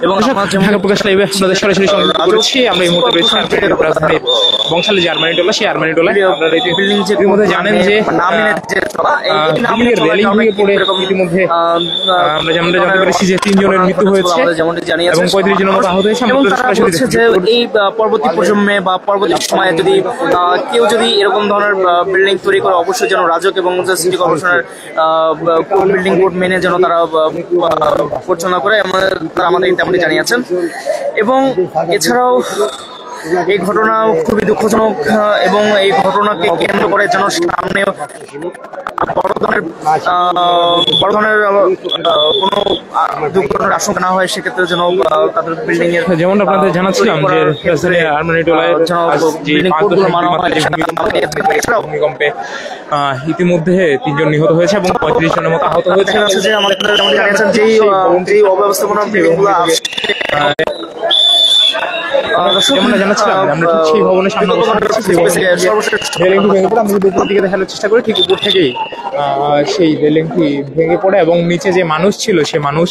এবং ঢাকা প্রকাশ লাইভে আপনাদের সরাসরি সংযুক্ত করেছি। আমরা এই মুহূর্তে রয়েছি রাজধানীর বংশালী যে আরমানিটোলা, সেই আরমানিটোলায় আপনারা বিল্ডিং যে ইতিমধ্যে জানেন যে রেলিং ভেঙে পড়ে ইতিমধ্যে আমরা যেমনটা জানতে পেরেছি যে 3 জনের মৃত্যু হয়েছে এবং 35 জনের মতো আহত হয়েছে। এবং তারা বলছে যে এই পরবর্তী প্রজন্মে বা পরবর্তী সময়ে যদি কেউ যদি এরকম ধরনের বিল্ডিং তৈরি করে, অবশ্যই যেন রাজক এবং সিটি কর্পোরেশনের বিল্ডিং কোড মেনে যেন তারা পরিচালনা করে, তারা আমাদের তেমনই জানিয়েছেন। এবং এছাড়াও এই ঘটনা খুবই দুঃখজনক এবং এই ঘটনাকে কেন্দ্র করে যেন সামনে বড় ধরনের কোনো দুর্ঘটনার আশঙ্কা না হয়, সেক্ষেত্রে যেন তাদের বিল্ডিং এর যেমন আপনাদের জানাচ্ছিলাম যে রাজধানীর আরমানিটোলায় ভূমিকম্পে ইতিমধ্যে 3 জন নিহত হয়েছে এবং 35 জনের মতো আহত হয়েছে। যে আমাদের জানিয়েছেন যেই অব্যবস্থাপনা বিল্ডিংগুলো আছে, যেমনটা জানাচ্ছিলাম আমরা ঠিক সেই ভবনের সামনে রেলিংটি ভেঙে পড়ে, আমি যদি উপর দিকে দেখানোর চেষ্টা করি, ঠিক উপর থেকেই সেই রেলিংটি ভেঙে পড়ে এবং নিচে যে মানুষ ছিল সে মানুষ